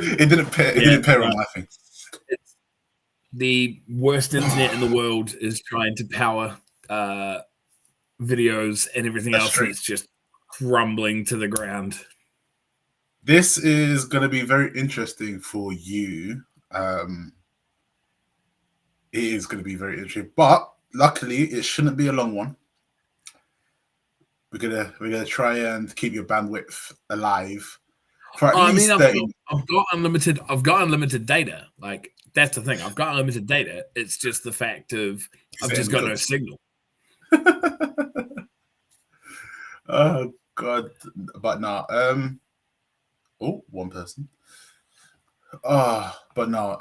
It didn't pair on my thing. The worst internet in the world is trying to power videos and everything else, and it's just crumbling to the ground. This is going to be very interesting for you. It is going to be very interesting, but luckily it shouldn't be a long one. We're gonna try and keep your bandwidth alive for at least 30. I've got unlimited data. Like, that's the thing. I've got unlimited data. It's just the fact of I've just got no signal. Oh God! But no. One person. But no.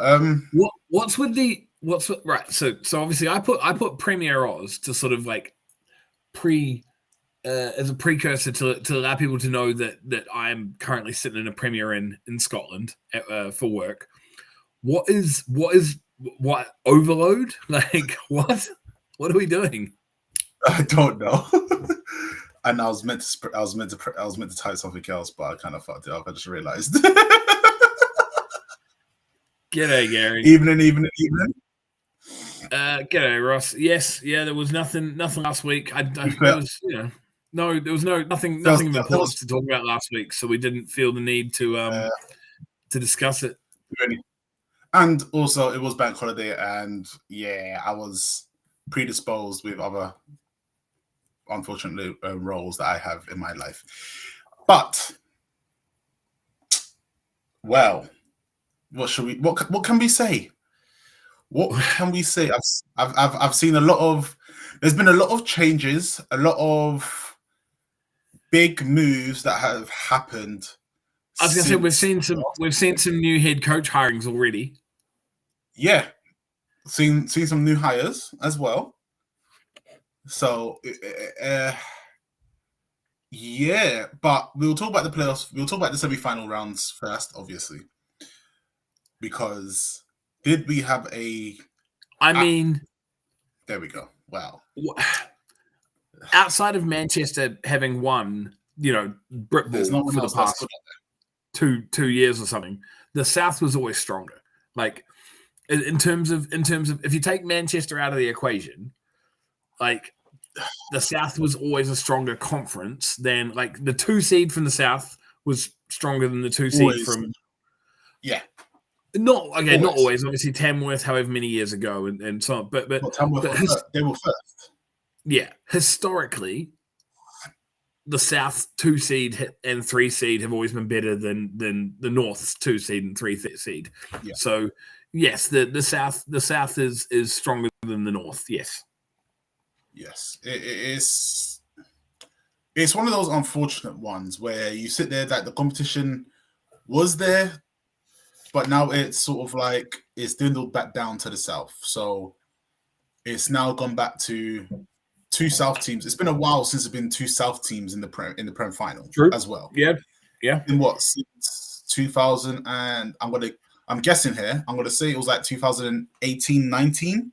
Right? So obviously I put Premier Oz to sort of like as a precursor to allow people to know that I am currently sitting in a Premier in Scotland for work. What overload? Like what are we doing? I don't know. And I was meant to type something else, but I kind of fucked it up. I just realized. G'day, Gary. Evening. G'day, Ross. Yes, yeah. There was nothing last week. There was nothing important to talk about last week, so we didn't feel the need to discuss it. And also, it was bank holiday, and I was predisposed with other, unfortunately, roles that I have in my life. But, well, what can we say? What can we say? I've seen a lot of. There's been a lot of changes, a lot of big moves that have happened. I was going to say we've seen some new head coach hirings already. Yeah, seen some new hires as well. So, but we'll talk about the playoffs. We'll talk about the semi-final rounds first, obviously, because did we have a? There we go. Wow. Outside of Manchester having won, Brit Ball for the past 2 years or something, the South was always stronger. Like in terms of if you take Manchester out of the equation, like the South was always a stronger conference than like the 2 seed from the South was stronger than the 2 seed from. Yeah. Not always. Obviously, Tamworth, however many years ago, and so on. But they were first. Yeah, historically, the South 2 seed and 3 seed have always been better than the North's 2 seed and 3 seed. Yeah. So yes, the South is stronger than the North. Yes. Yes, it's one of those unfortunate ones where you sit there that the competition was there, but now it's sort of like it's dwindled back down to the South. So it's now gone back to 2 South teams. It's been a while since there's been 2 South teams in the Prem final. True. As well. Yeah. In what, since 2000 and I'm guessing here. I'm gonna say it was like 2018-19.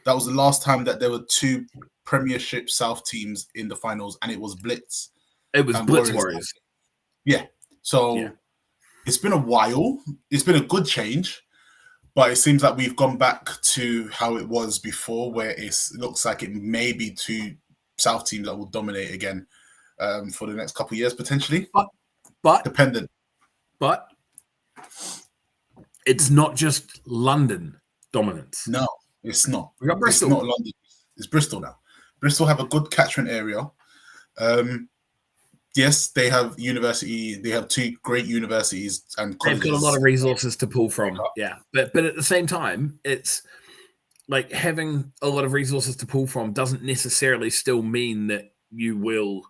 That was the last time that there were 2 Premiership South teams in the finals, and it was Blitz. It was Blitz Warriors. Yeah. So it's been a while. It's been a good change. But it seems like we've gone back to how it was before, where it looks like it may be 2 South teams that will dominate again for the next couple of years, potentially. But dependent. But it's not just London dominance. No, it's not. We got Bristol. It's not London. It's Bristol now. Bristol have a good catchment area. Yes, they have university. They have 2 great universities and colleges. They've got a lot of resources to pull from. Yeah, but at the same time, it's like having a lot of resources to pull from doesn't necessarily still mean that you will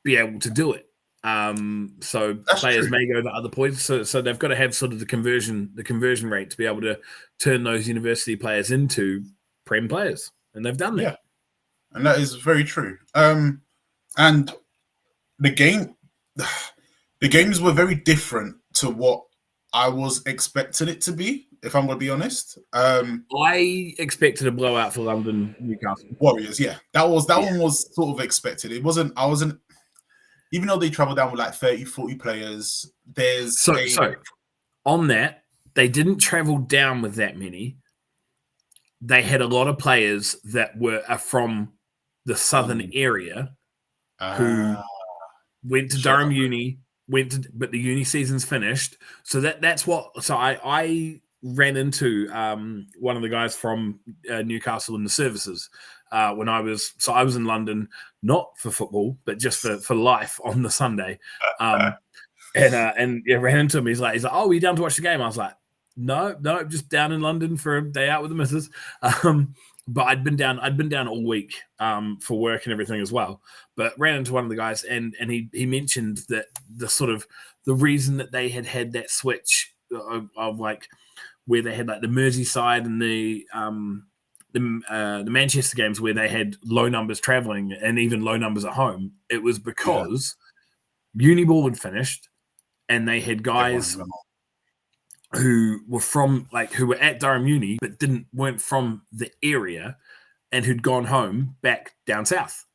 be able to do it. So that's players may go to other points. So they've got to have sort of the conversion rate to be able to turn those university players into Prem players, and they've done that. Yeah, and that is very true. And the games were very different to what I was expecting it to be, if I'm going to be honest. I expected a blowout for London Newcastle Warriors. Yeah, that one was sort of expected. I wasn't. Even though they travel down with like 30, 40 players, there's on that, they didn't travel down with that many. They had a lot of players that are from the southern area who went to Durham Uni, but the uni season's finished. So that's what. So I ran into one of the guys from Newcastle in the services when I was in London, not for football, but just for life on the Sunday. And ran into him. He's like, oh, are you down to watch the game? I was like, no, just down in London for a day out with the missus. But I'd been down all week for work and everything as well. But ran into one of the guys, and he mentioned that the reason that they had that switch of like where they had like the Merseyside and the Manchester games where they had low numbers traveling and even low numbers at home. It was because uni ball had finished, and they had guys who were at Durham Uni but weren't from the area and who'd gone home back down south.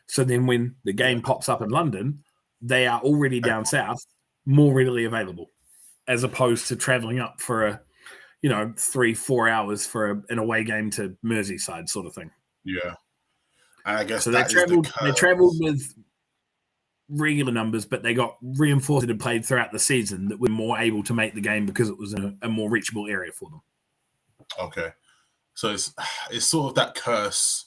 So then when the game pops up in London, they are already down south, more readily available, as opposed to traveling up for 3-4 hours for an away game to Merseyside sort of thing. Yeah. And I guess so they traveled with regular numbers, but they got reinforced and played throughout the season that were more able to make the game because it was a more reachable area for them. Okay. So it's sort of that curse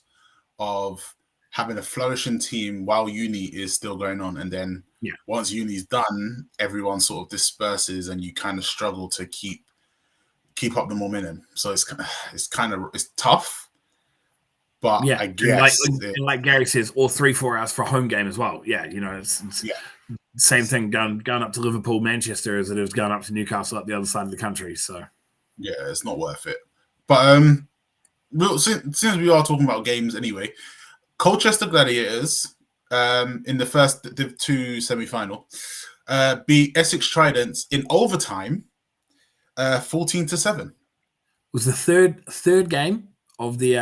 of having a flourishing team while uni is still going on. And then once uni's done, everyone sort of disperses and you kind of struggle to keep up the momentum. So it's tough. But I guess, like Gary says, or 3-4 hours for a home game as well. Yeah, it's same thing going up to Liverpool, Manchester as it was going up to Newcastle up the other side of the country. So yeah, it's not worth it. But since we are talking about games anyway, Colchester Gladiators in the first Div 2 semi-final beat Essex Tridents in overtime, 14-7. Was the third game of the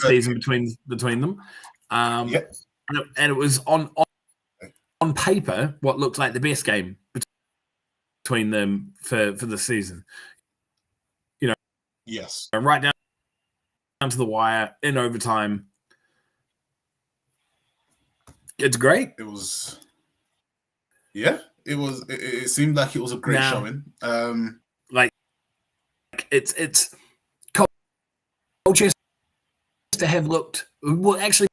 season between them, and it was on paper what looked like the best game between them for the season. Yes, right down to the wire in overtime. It's great. It was, it was. It seemed like it was a great showing. It's Colchester have looked well. Actually,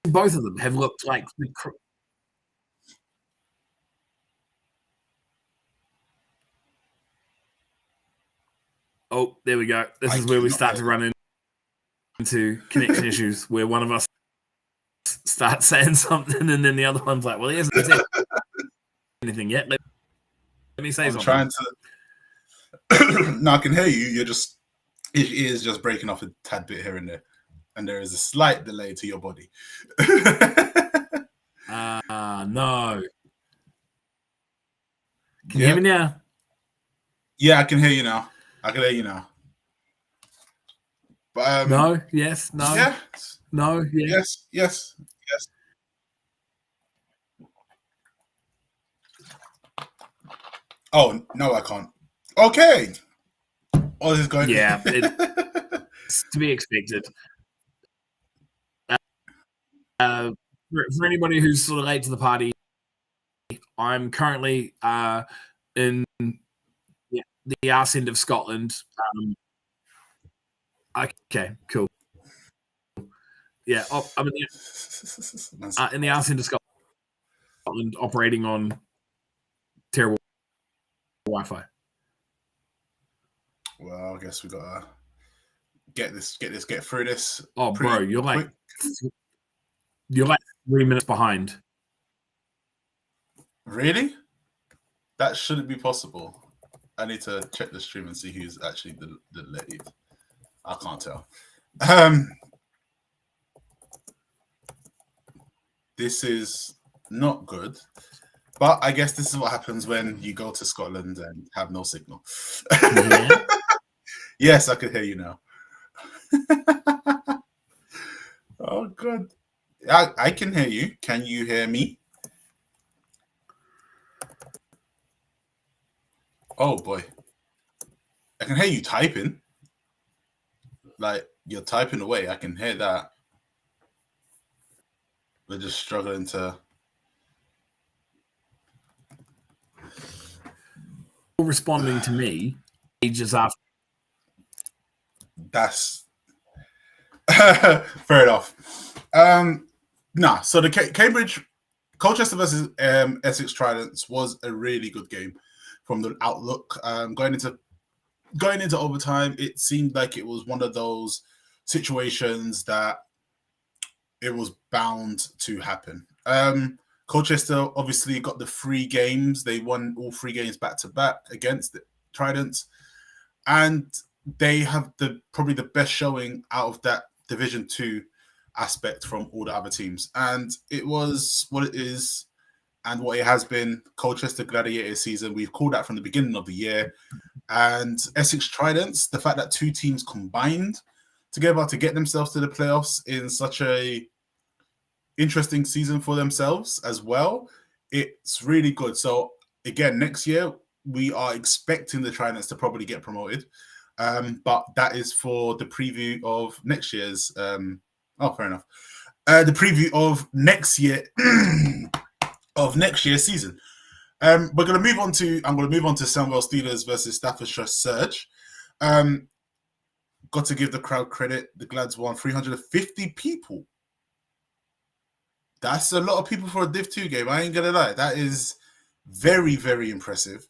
both of them have looked like. Oh, there we go. This is where we start to run into connection issues, where one of us starts saying something and then the other one's like, "Well, he hasn't said anything yet. Let me say something." I'm trying to. No, I can hear you. It is just breaking off a tad bit here and there, and there is a slight delay to your body. No. Can you hear me now? Yeah, I can hear you now. But no, yes, no, yeah, no, yes. Oh no, I can't. Okay. Oh, this is going. Yeah, it's to be expected. For anybody who's sort of late to the party, I'm currently in the arse end of Scotland. Okay, cool. Yeah, I'm in the arse end of Scotland, operating on terrible Wi-Fi. Well, I guess we gotta get through this. Oh, bro, you're like 3 minutes behind. Really? That shouldn't be possible. I need to check the stream and see who's actually delayed. I can't tell. This is not good. But I guess this is what happens when you go to Scotland and have no signal. Yeah. Yes, I can hear you now. Oh, God. I can hear you. Can you hear me? Oh boy, I can hear you typing. Like you're typing away. I can hear that. We're just struggling to. Responding to me ages after. That's fair enough. So the Cambridge Colchester versus Essex Tridents was a really good game from the outlook. Going into overtime, it seemed like it was one of those situations that it was bound to happen. Colchester obviously got the 3 games. They won all 3 games back to back against the Tridents, and they have probably the best showing out of that Division 2 aspect from all the other teams. And it was what it is and what it has been. Colchester Gladiator season, we've called that from the beginning of the year. And Essex Tridents, the fact that 2 teams combined together to get themselves to the playoffs in such a interesting season for themselves as well, it's really good. So again, next year we are expecting the Tridents to probably get promoted, but that is for the preview of next year's fair enough, the preview of next year of next year's season. I'm going to move on to Sandwell Steelers versus Staffordshire Surge. Got to give the crowd credit. The Glads won 350 people. That's a lot of people for a Div 2 game. I ain't going to lie. That is very, very impressive.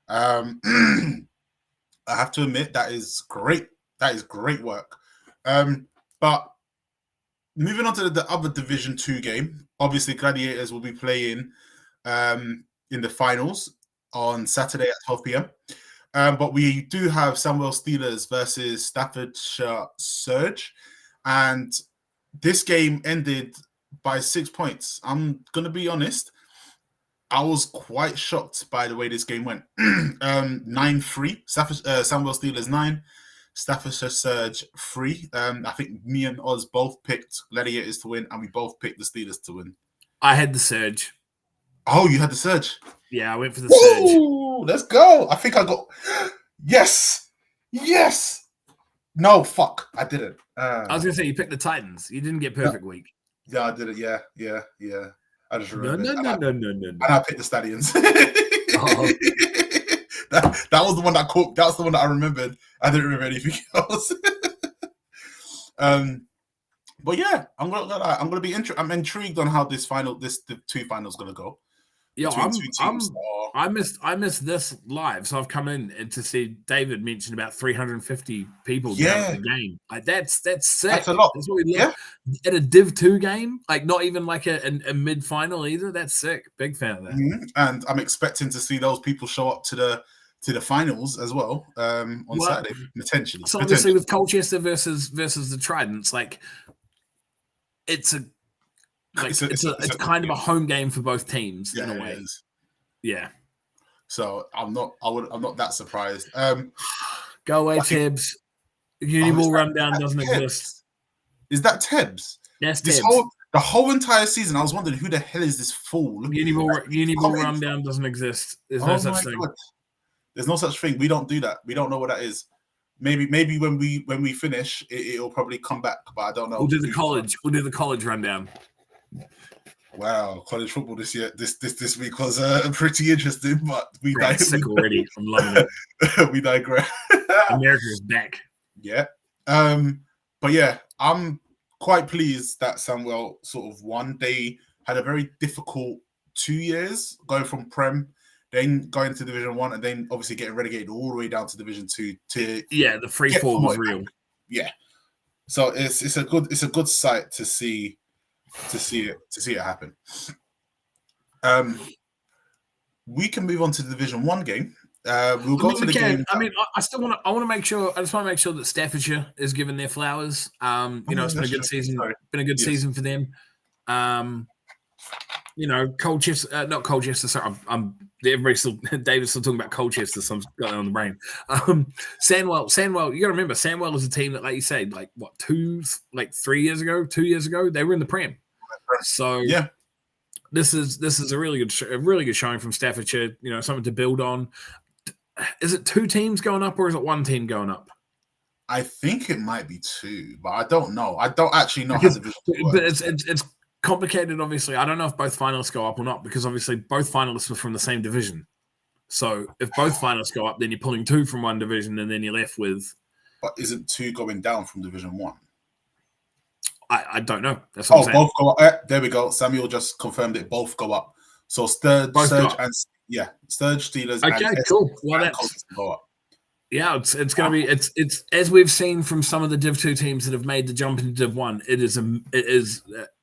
I have to admit, that is great. That is great work. But moving on to the other Division 2 game, obviously Gladiators will be playing in the finals on Saturday at 12 p.m. But we do have Sandwell Steelers versus Staffordshire Surge. And this game ended by 6 points. I'm going to be honest. I was quite shocked by the way this game went. 9-3. Sandwell Steelers 9. Staffordshire Surge 3. I think me and Oz both picked Gladiators to win, and we both picked the Steelers to win. I had the Surge. Oh, you had the Surge? Yeah, I went for the Surge. Let's go. I think I got... Yes! No, fuck. I didn't. I was going to say, you picked the Titans. You didn't get perfect week. Yeah, I did it. Yeah. I just remember. No. And I picked the Stallions. Oh. That was the one that caught. That was the one that I remembered. I didn't remember anything else. But yeah, I'm gonna be I'm intrigued on how the 2 finals gonna go. Yeah, I missed this live, so I've come in and to see David mention about 350 people down at the game. Like that's sick. That's a lot. That's what we love. At a Div 2 game, like not even like a mid final either. That's sick. Big fan of that. Mm-hmm. And I'm expecting to see those people show up to the finals as well on Saturday potentially. So obviously with Colchester versus the Tridents, like it's kind of a home game for both teams in a way. Yeah. So I'm not that surprised. Go away, Tibbs. Uniball rundown doesn't exist. Is that Tibbs? Yes, Tibbs. The whole entire season, I was wondering who the hell is this fool. Uniball rundown doesn't exist. There's no such thing. God. There's no such thing. We don't do that. We don't know what that is. Maybe when we finish, it'll probably come back, but I don't know. We'll do the college. We'll do the college rundown. Wow, college football this week was pretty interesting, but we sick already. I'm loving it. We digress. America is back. Yeah, but yeah, I'm quite pleased that Sandwell sort of won. They had a very difficult 2 years going from Prem, then going to Division 1, and then obviously getting relegated all the way down to Division 2. The free fall was real. Yeah, so it's a good sight to see it happen. We can move on to the Division 1 game. We'll go to the game. I just want to make sure that Staffordshire is given their flowers. It's been a good season. Been a good season for them. Colchester, not Colchester. Sorry, everybody's still. David's still talking about Colchester, so I've got that on the brain. Sandwell. You got to remember, Sandwell was a team that, like you said, 2 years ago, they were in the Prem. So yeah, this is a really good showing from Staffordshire. Something to build on. is it 2 teams going up or is it 1 team going up? I think it might be 2, but I don't know. I don't actually know Because, how division works. But it's complicated, obviously. I don't know if both finalists go up or not, because obviously both finalists were from the same division. So if both finalists go up, then you're pulling 2 from one division, and then you're left with. But isn't 2 going down from Division 1? I don't know. That's what I'm saying. Both go up. There we go. Samuel just confirmed it. Both go up. So Surge and Surge, Steelers. Okay, and cool. Well, that's go up. Yeah, it's going to be it's as we've seen from some of the Div 2 teams that have made the jump into Div 1. It is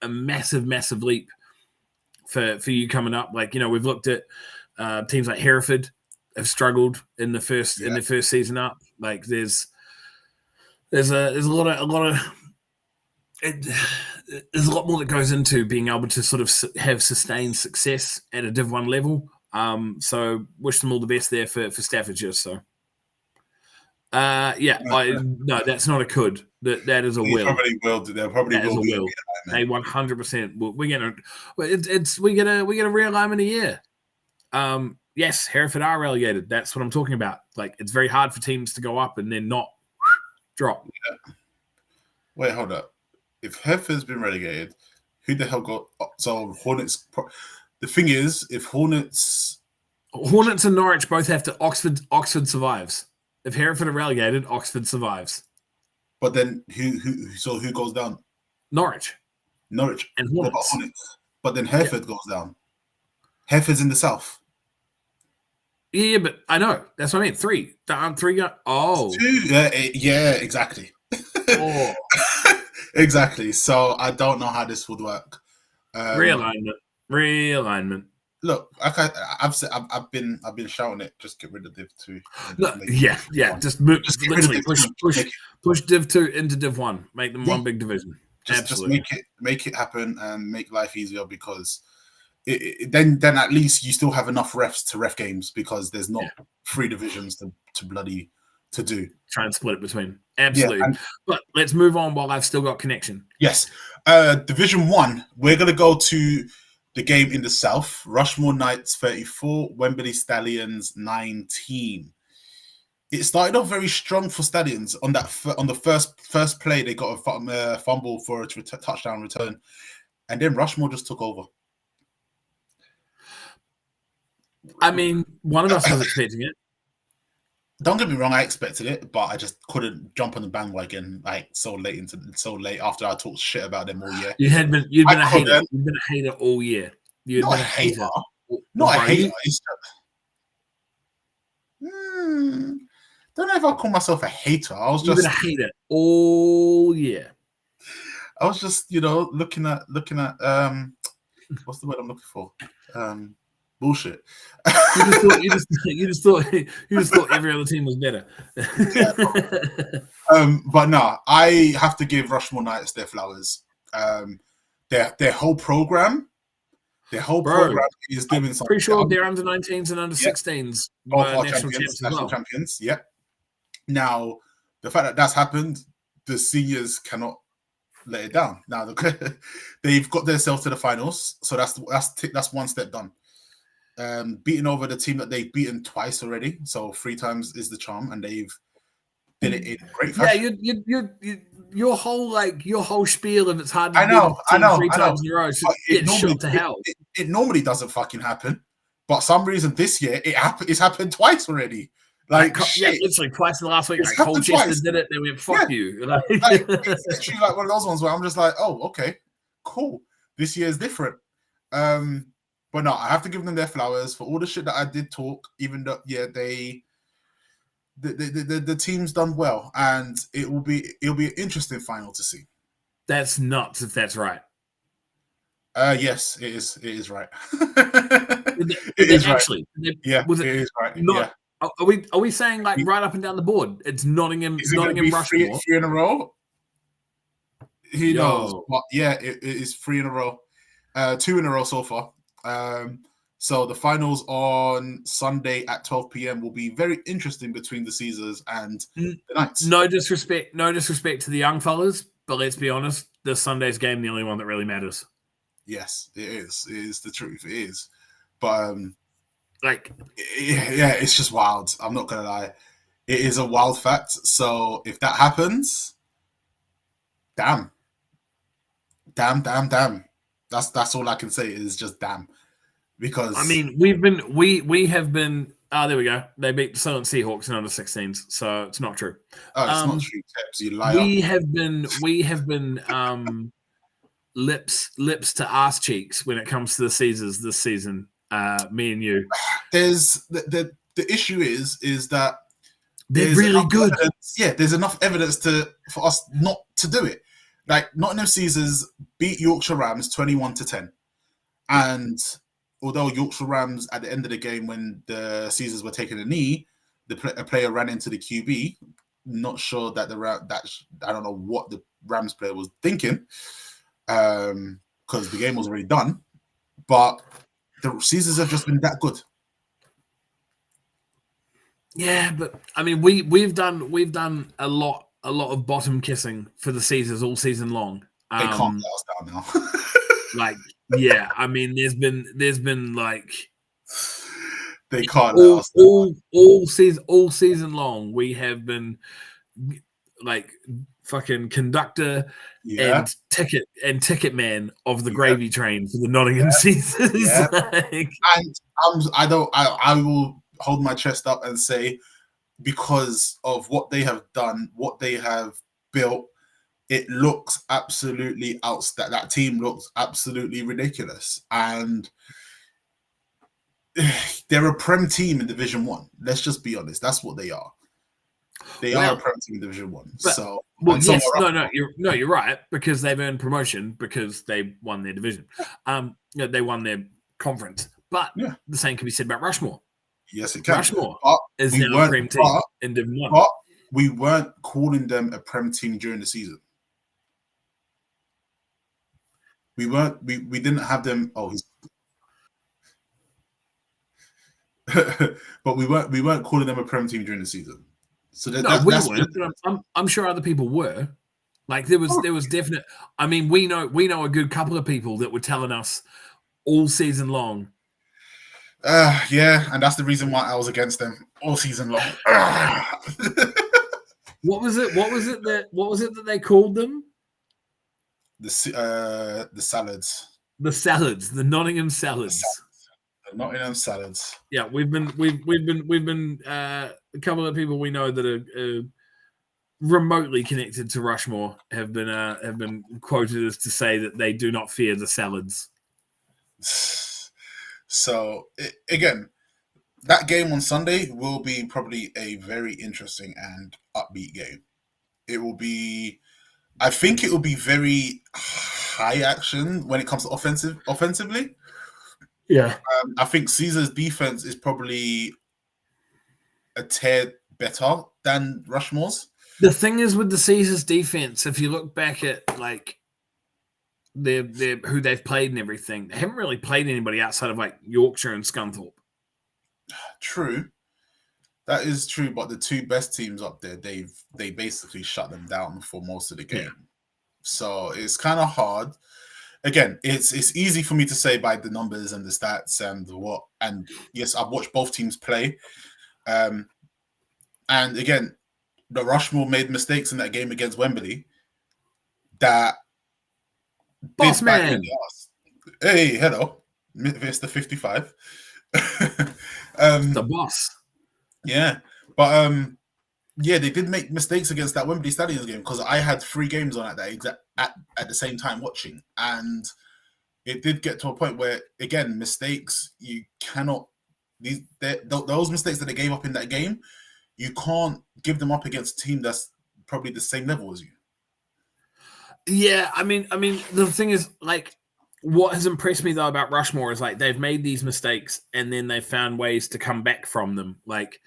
a massive leap for you coming up. Like, we've looked at teams like Hereford have struggled in their first season up. Like there's a lot more that goes into being able to sort of have sustained success at a Div 1 level. So wish them all the best there for Staffordshire. So. No, that's not a could. That is a will. Probably will. There probably will be a will. They 100%. We're gonna a realignment a year. Yes, Hereford are relegated. That's what I'm talking about. Like, it's very hard for teams to go up and then not drop. Yeah. Wait, hold up. If Hereford's been relegated, who the hell got? So Hornets. The thing is, if Hornets and Norwich both have to. Oxford survives. If Hereford are relegated, Oxford survives. But then who goes down? Norwich and Hornets. But then Hereford goes down. Hereford's in the south. Yeah, but I know. That's what I mean. 3. Three. 2. Yeah, exactly. Oh. Exactly. So I don't know how this would work. Realignment. Look, I've been shouting it. Just get rid of Div 2. Just push Div 2 into Div 1. Make them one big division. Just make it happen and make life easier, because then at least you still have enough refs to ref games, because there's not 3 divisions to do. Try and split it between. Absolutely. But let's move on while I've still got connection. Yes. Division 1, we're gonna go to the game in the south. Rushmore Knights 34, Wembley Stallions 19. It started off very strong for Stallions. On the first play, they got a fumble for a touchdown return, and then Rushmore just took over. I mean, one of us was expecting it. Don't get me wrong, I expected it, but I just couldn't jump on the bandwagon so late after I talked shit about them all year. You've been a hater. You've been a hater all year. You've been a hater. Not a hater. Don't know if I'll call myself a hater. You've been a hater all year. I was just, looking at what's the word I'm looking for? Bullshit. You just thought every other team was better. But no, I have to give Rushmore Knights their flowers. Their whole program is doing something. Pretty sure their under 19s and under 16s were national champions. Yeah. Now, the fact that that's happened, the seniors cannot let it down. Now they've got themselves to the finals, so that's one step done. Beating over the team that they've beaten twice already, so 3 times is the charm, and they've did it in great fashion. Yeah, your whole spiel of it's hard to I know 3 times in a row. Get shot to hell. It normally doesn't fucking happen, but some reason this year it's happened twice already. Literally twice in the last week. Like Colchester did it, they went fuck you. It's literally like one of those ones where I'm just like, oh, okay, cool. This year is different. But no, I have to give them their flowers for all the shit that I did talk. Even though, the team's done well, and it'll be an interesting final to see. That's nuts if that's right. Yes, it is. It is right. it is actually. Right. It is right. Not, Are we saying right up and down the board? It's Nottingham, Rushmore. 3 in a row. Who knows? But yeah, it is 3 in a row. 2 in a row so far. So the finals on Sunday at 12 p.m. will be very interesting between the Caesars and the Knights. No disrespect to the young fellas, but let's be honest, this Sunday's game the only one that really matters. Yes, it is. It is the truth. It is. But Like, yeah, it's just wild. I'm not gonna lie, it is a wild fact. So if that happens, damn, damn. That's all I can say is just damn. I Because mean, we have been. Ah, there we go. They beat the Southern Seahawks in under 16s, so it's not true. it's not true, Kebs, you liar. We have been lips to ass cheeks when it comes to the Caesars this season. Me and you. There's the issue is that they're really good. There's enough evidence for us not to do it. Like Nottingham Caesars beat Yorkshire Rams 21-10, and although Yorkshire Rams at the end of the game when the Caesars were taking a knee, a player ran into the QB. Not sure that I don't know what the Rams player was thinking, because the game was already done. But the Caesars have just been that good. Yeah, but I mean, we've done a lot of bottom kissing for the Caesars all season long. They can't let us down now. Like, yeah, I mean, there's been like they can't let us down. all season long. We have been like fucking conductor and ticket man of the gravy train for the Nottingham Caesars. Yeah. Like, and I will hold my chest up and say, because of what they have done, what they have built, it looks absolutely outstanding. That team looks absolutely ridiculous, and they're a Prem team in Division 1. Let's just be honest. That's what they are. They are a Prem team in Division 1. You're right, because they've earned promotion because they won their division. They won their conference. But the same can be said about Rushmore. Yes, it can. Rushmore is now a Prem team in Division 1. But we weren't calling them a Prem team during the season. We weren't. We didn't have them. But we weren't calling them a Prem team during the season. So we weren't. But I'm sure other people were. Like there was definite. I mean, we know a good couple of people that were telling us all season long. And that's the reason why I was against them all season long. What was it that they called them? The salads. The salads, the Nottingham salads. The Nottingham salads. Yeah, we've been a couple of people we know that are remotely connected to Rushmore have been quoted as to say that they do not fear the salads. So again, that game on Sunday will be probably a very interesting and upbeat game. It will be. I think it will be very high action when it comes to offensively. Yeah. I think Caesar's defense is probably a tier better than Rushmore's. The thing is with the Caesars defense, if you look back at like their who they've played and everything, they haven't really played anybody outside of like Yorkshire and Scunthorpe. True. That is true, but the two best teams up there, they basically shut them down for most of the game. Yeah. So it's kind of hard. Again, it's easy for me to say by the numbers and the stats and yes, I've watched both teams play. And again, the Rushmore made mistakes in that game against Wembley that boss man. Hey, hello, Mr. 55. The boss. Yeah, but they did make mistakes against that Wembley Stadium game because I had 3 games on at the same time watching, and it did get to a point where again mistakes you cannot those mistakes that they gave up in that game, you can't give them up against a team that's probably the same level as you. Yeah, I mean the thing is like. What has impressed me though about Rushmore is like they've made these mistakes and then they've found ways to come back from them. Like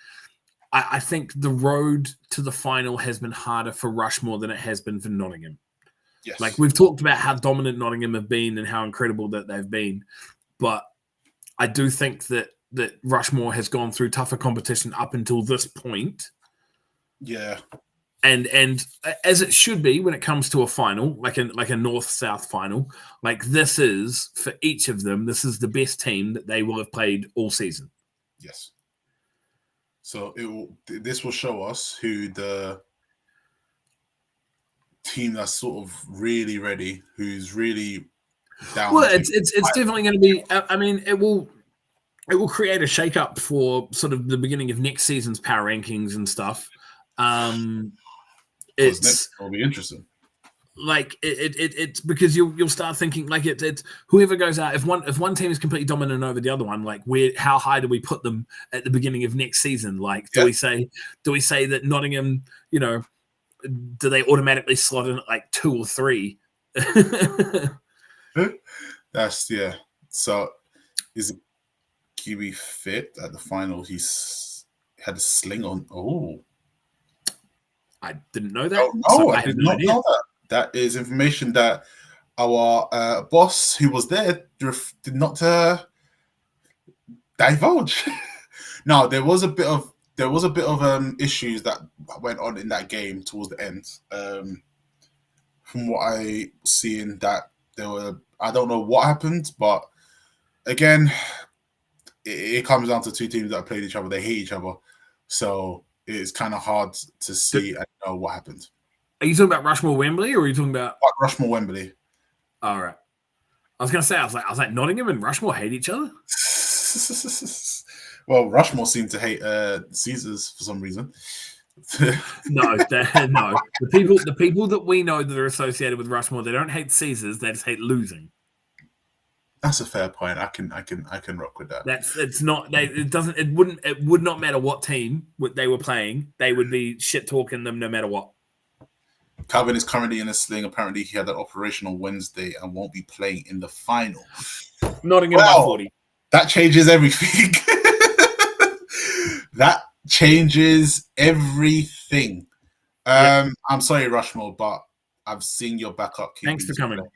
I think the road to the final has been harder for Rushmore than it has been for Nottingham. Yes. Like we've talked about how dominant Nottingham have been and how incredible that they've been, but I do think that Rushmore has gone through tougher competition up until this point. Yeah. And as it should be when it comes to a final, like a north-south final, like this is, for each of them, this is the best team that they will have played all season. Yes. So this will show us who the team that's sort of really ready, who's really down. Well, it's definitely going to be. I mean, it will create a shakeup for sort of the beginning of next season's power rankings and stuff. It'll be interesting. Like it's because you'll start thinking like it's whoever goes out, if one team is completely dominant over the other one, like how high do we put them at the beginning of next season? Like do we say that Nottingham, do they automatically slot in at like 2 or 3? That's So is QB fit at the final? He's had a sling on. Oh, I didn't know that. I did not know that. That is information that our boss, who was there, did not divulge. Now there was a bit of issues that went on in that game towards the end. From what I seen, that there were, I don't know what happened, but again, it comes down to two teams that played each other. They hate each other, so it's kind of hard to see and know what happened. Are you talking about Rushmore Wembley, or are you talking about Rushmore Wembley? All right. I was gonna say, I was like Nottingham and Rushmore hate each other. Well, Rushmore seemed to hate Caesars for some reason. No. The people that we know that are associated with Rushmore, they don't hate Caesars. They just hate losing. That's a fair point. I can rock with that. It would not matter what team they were playing. They would be shit talking them no matter what. Calvin is currently in a sling. Apparently, he had an operation on Wednesday and won't be playing in the final. Nottingham by 40. That changes everything. That changes everything. I'm sorry, Rushmore, but I've seen your backup QBs. Thanks for coming. Play.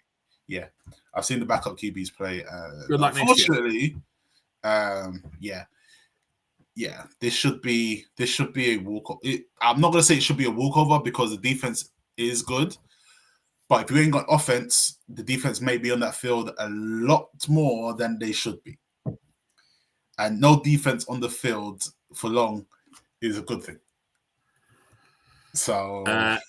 Yeah, I've seen the backup QBs play. Good luck next year. This should be a walkover. I'm not gonna say it should be a walkover because the defense is good, but if you ain't got offense, the defense may be on that field a lot more than they should be. And no defense on the field for long is a good thing. So I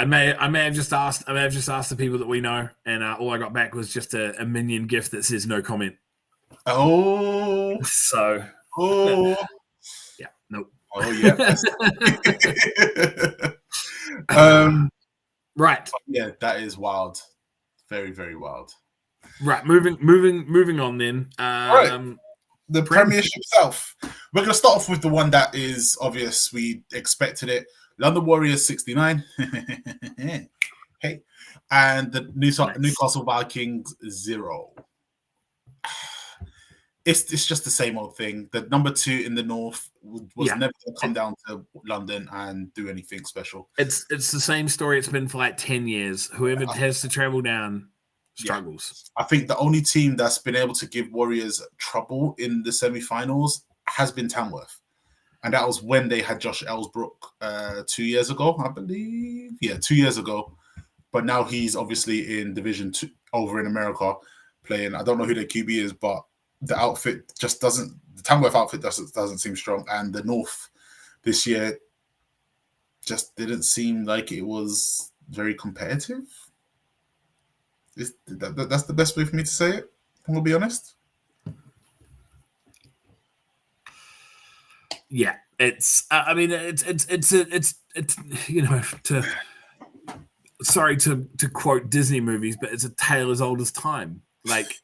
may have just asked the people that we know, and all I got back was just a minion gift that says no comment. Oh, so yeah, nope. Oh yeah. Right. Yeah, that is wild. Very, very wild. Right. Moving on then. Right. The Premiership itself. We're going to start off with the one that is obvious. We expected it. London Warriors 69. Hey. And the Newcastle Vikings 0. It's just the same old thing. The number 2 in the North was never going to come down to London and do anything special. It's the same story it's been for like 10 years. Whoever has to travel down struggles. I think the only team that's been able to give Warriors trouble in the semi-finals has been Tamworth. And that was when they had Josh Ellsbrook 2 years ago, I believe. Yeah, 2 years ago. But now he's obviously in Division 2 over in America playing. I don't know who their QB is, but the outfit just doesn't. The Tamworth outfit doesn't seem strong, and the North this year just didn't seem like it was very competitive. That's the best way for me to say it. I'm gonna be honest. Yeah, it's. I mean, it's sorry to quote Disney movies, but it's a tale as old as time. Like,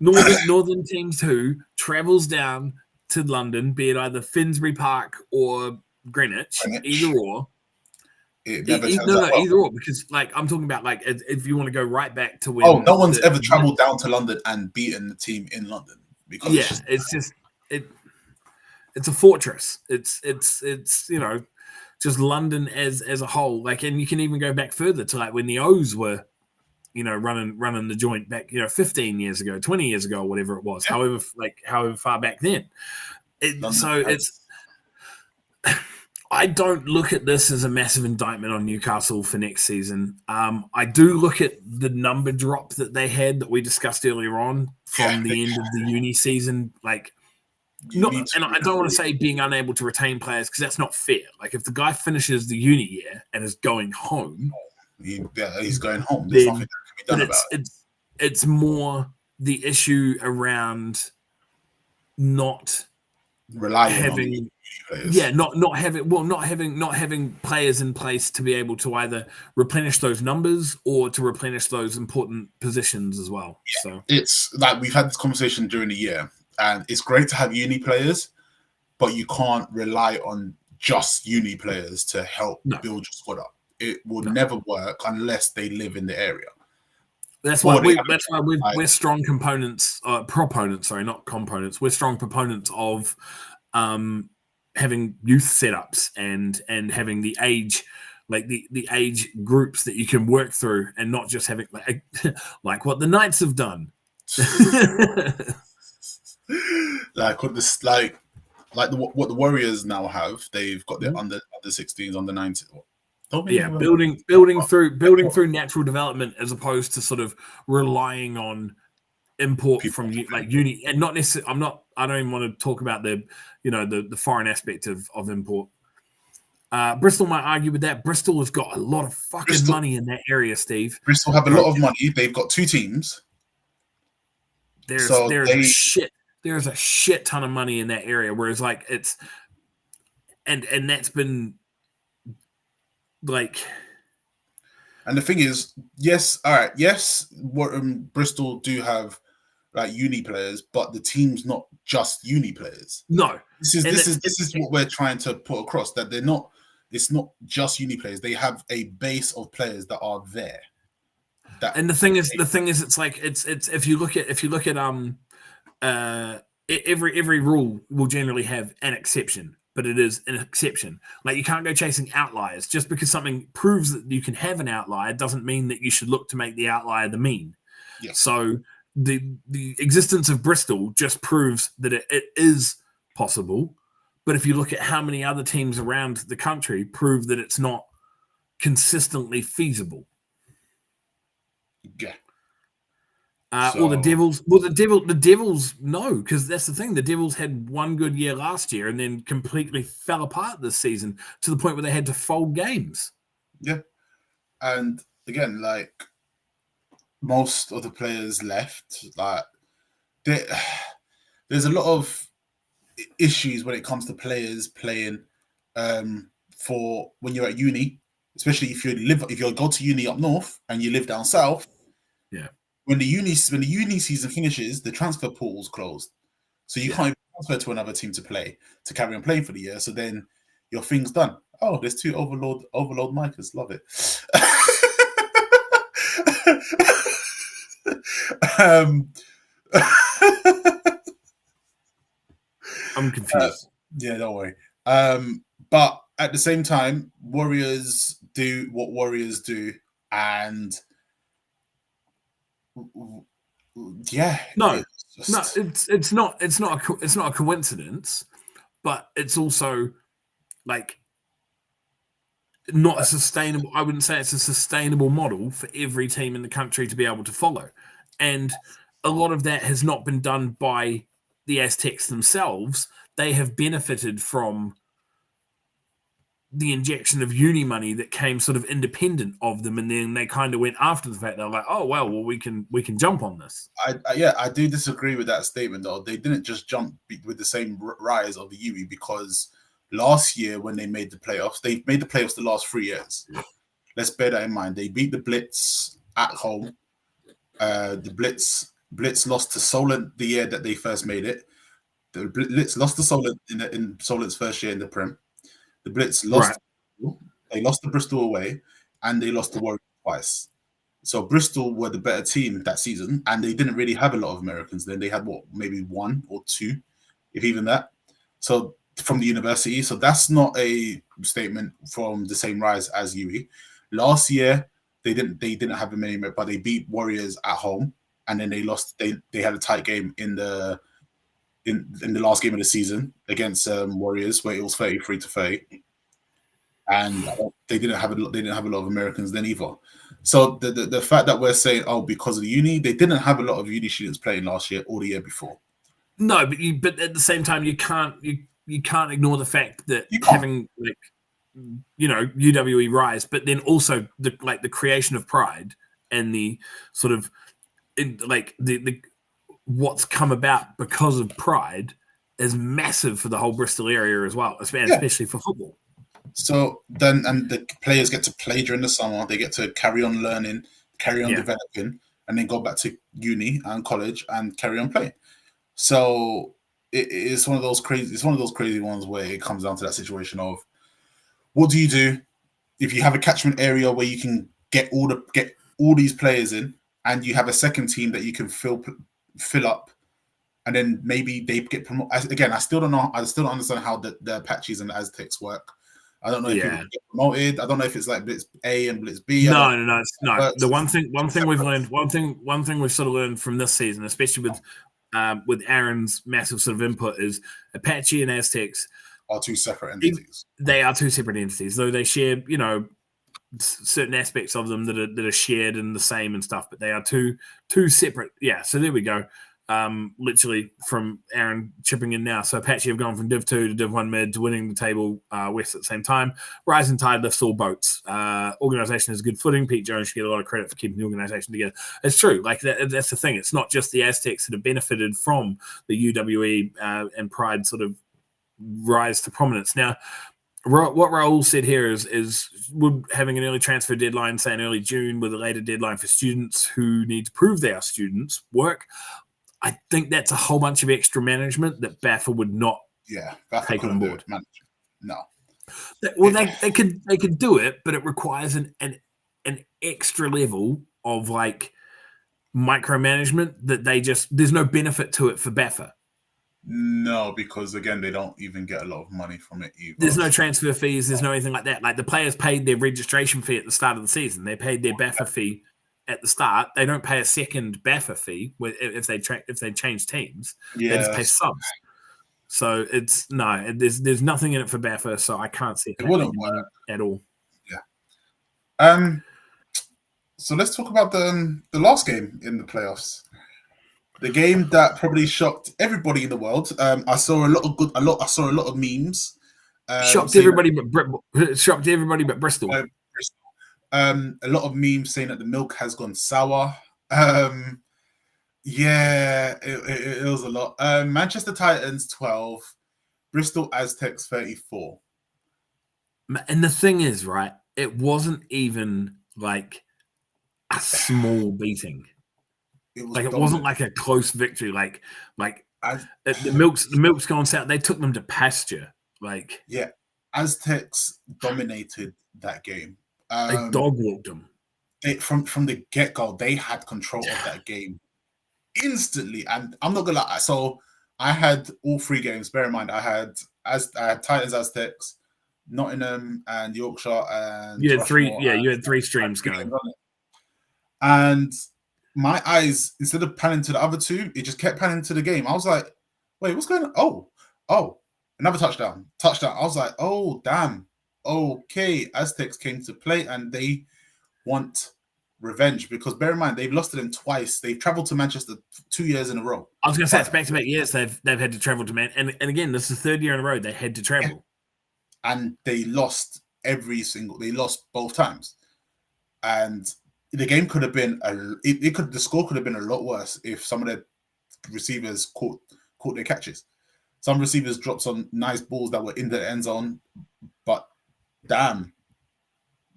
Northern Team 2 travels down to London, be it either Finsbury Park or Greenwich. Either or. Either or, because like I'm talking about like if you want to go right back to when. Oh, no one's ever traveled down to London and beaten the team in London because it's a fortress. It's just London as a whole. Like, and you can even go back further to like when the O's were. Running the joint back, 15 years ago, 20 years ago, whatever it was, however far back then. I don't look at this as a massive indictment on Newcastle for next season. I do look at the number drop that they had that we discussed earlier on from the end of the uni season. Like, and I don't want to say being unable to retain players because that's not fair. Like, if the guy finishes the uni year and is going home, he's going home. There's nothing that can be done about it. It's more the issue around not relying having. On players. Not having players in place to be able to either replenish those numbers or to replenish those important positions as well. Yeah. So it's like we've had this conversation during the year, and it's great to have uni players, but you can't rely on just uni players to help build your squad up. It will never work unless they live in the area. That's why we're strong proponents, not components. We're strong proponents of having youth setups and having the age, like the age groups that you can work through, and not just having like what the Knights have done. what the Warriors now have. They've got their under 16s, under 19s. Building through natural development as opposed to sort of relying on import from like uni, and not necessarily. I don't even want to talk about the foreign aspect of import. Bristol might argue with that. Bristol has got a lot of fucking money in that area, Steve. Bristol have a lot of money. They've got 2 teams. There's a shit ton of money in that area. Whereas like it's and that's been like. And the thing is, yes, all right, yes, Bristol do have like uni players, but the team's not just uni players. No, this is what we're trying to put across, that they're not. It's not just uni players. They have a base of players that are there. And the thing is, it's like it's if you look at every rule will generally have an exception, but it is an exception. Like, you can't go chasing outliers. Just because something proves that you can have an outlier doesn't mean that you should look to make the outlier the mean. Yeah. So the existence of Bristol just proves that it is possible. But if you look at how many other teams around the country prove that it's not consistently feasible. Yeah. Or the Devils. Well, the Devils, no, because that's the thing. The Devils had one good year last year and then completely fell apart this season to the point where they had to fold games. Yeah. And again, like, most of the players left. Like, there's a lot of issues when it comes to players playing for when you're at uni, especially if you go to uni up north and you live down south. Yeah. When the uni season finishes, the transfer pool's closed, so you can't even transfer to another team to carry on playing for the year. So then your thing's done. Oh, there's 2 overload micers. Love it. I'm confused. Yeah, don't worry. But at the same time, Warriors do what Warriors do, and yeah, it's not a coincidence, but it's also like not a sustainable. I wouldn't say it's a sustainable model for every team in the country to be able to follow, and a lot of that has not been done by the Aztecs themselves. They have benefited from the injection of uni money that came sort of independent of them, and then they kind of went after the fact. They're like, oh well, we can jump on this. I do disagree with that statement though. They didn't just jump with the same rise of the UWE, because last year when they made the playoffs, they made the playoffs the last 3 years. Let's bear that in mind. They beat the Blitz at home. The Blitz lost to Solent the year that they first made it. The Blitz lost to Solent in Solent's first year in the Prem. The Blitz lost. Right. They lost to Bristol away, and they lost to Warriors twice. So Bristol were the better team that season, and they didn't really have a lot of Americans. Then they had maybe 1 or 2, if even that. So from the university. So that's not a statement from the same rise as UWE. Last year they didn't have a many, but they beat Warriors at home, and then they lost. They had a tight game in the last game of the season against Warriors, where it was 33-30. and they didn't have a lot. They didn't have a lot of Americans then either. So the fact that we're saying, oh, because of the uni, they didn't have a lot of uni students playing last year or the year before. No, but at the same time, you can't ignore the fact that You can't. having UWE rise, but then also the creation of Pride and the sort of the what's come about because of Pride is massive for the whole Bristol area as well, especially for football. So then, and the players get to play during the summer. They get to carry on learning, carry on developing, and then go back to uni and college and carry on playing. So it's one of those crazy. It's one of those crazy ones where it comes down to that situation of what do you do if you have a catchment area where you can get all these players in, and you have a second team that you can fill up, and then maybe they get promoted. Again, I still don't know. I still don't understand how the Apaches and the Aztecs work. I don't know if people get promoted. I don't know if it's like Blitz A and Blitz B. No. The one thing we've learned, one thing we've sort of learned from this season, especially with Aaron's massive sort of input, is Apache and Aztecs are two separate entities. They are two separate entities, though they share, certain aspects of them that are shared and the same and stuff, but they are two separate. Yeah, so there we go. Literally from Aaron chipping in now. So Apache have gone from Div 2 to Div 1 mid to winning the table West at the same time. Rising tide lifts all boats. Organisation is good footing. Pete Jones should get a lot of credit for keeping the organisation together. It's true. Like that's the thing. It's not just the Aztecs that have benefited from the UWE and Pride sort of rise to prominence. Now, what Raul said here is would having an early transfer deadline, say in early June, with a later deadline for students who need to prove they are students, work. I think that's a whole bunch of extra management that BAFA would not take on board. No. They could do it, but it requires an extra level of like micromanagement that there's no benefit to it for BAFA. No, because again, they don't even get a lot of money from it either. There's no transfer fees. There's no anything like that. Like the players paid their registration fee at the start of the season. They paid their BAFA fee at the start. They don't pay a second BAFA fee if they change teams. They just pay subs. So there's nothing in it for BAFA. So I can't see it wouldn't work at all. Yeah. So let's talk about the last game in the playoffs. The game that probably shocked everybody in the world. I saw a lot of memes. Shocked everybody but Bristol. A lot of memes saying that the milk has gone sour. It was a lot. Manchester Titans 12, Bristol Aztecs 34. And the thing is, right, it wasn't even like a small beating. It wasn't like a close victory. The milk's gone south. They took them to pasture. Aztecs dominated that game. They dog walked them. From the get-go, they had control of that game instantly. And I'm not gonna lie. So I had all three games. Bear in mind, I had Titans, Aztecs, Nottingham, and Yorkshire. And you had three. Yeah, you had three streams going. And my eyes, instead of panning to the other two, it just kept panning to the game. I was like, "Wait, what's going on?" Oh, another touchdown. I was like, "Oh, damn." Okay, Aztecs came to play and they want revenge because bear in mind they've lost to them twice. They've traveled to Manchester 2 years in a row. I was going to say it's back-to-back years they've had to travel to and again this is the third year in a row they had to travel, and they lost they lost both times, and the game could have been the score could have been a lot worse if some of their receivers caught their catches. Some receivers dropped some nice balls that were in the end zone, but damn,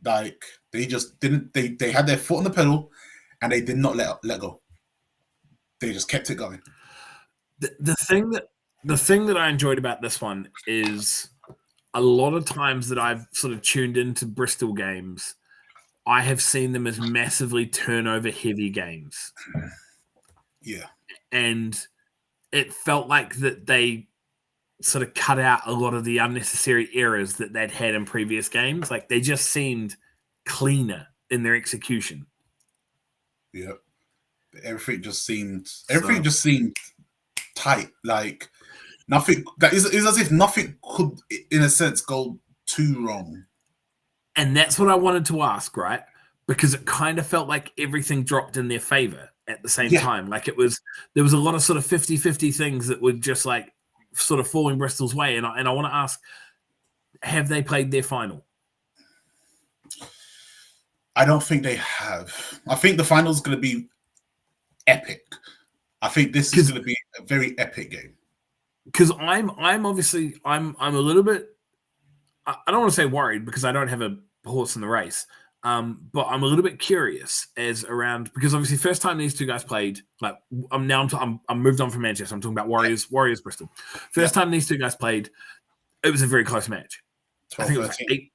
like they just didn't. They had their foot on the pedal, and they did not let go. They just kept it going. The thing that I enjoyed about this one is a lot of times that I've sort of tuned into Bristol games, I have seen them as massively turnover heavy games. Yeah, and it felt like that they sort of cut out a lot of the unnecessary errors that they'd had in previous games. Like they just seemed cleaner in their execution. Yeah. Everything just seemed tight. Like nothing that is as if nothing could, in a sense, go too wrong. And that's what I wanted to ask, right? Because it kind of felt like everything dropped in their favor at the same time. Like there was a lot of sort of 50-50 things that were just like sort of falling Bristol's way. And I want to ask, have they played their final? I don't think they have. I think the final is going to be epic. I think this is going to be a very epic game. Because I'm obviously I'm a little bit. I don't want to say worried because I don't have a horse in the race. But I'm a little bit curious because obviously first time these two guys played, like I'm moved on from Manchester. I'm talking about Warriors Bristol. First time these two guys played, it was a very close match. 12, I think it was like 8.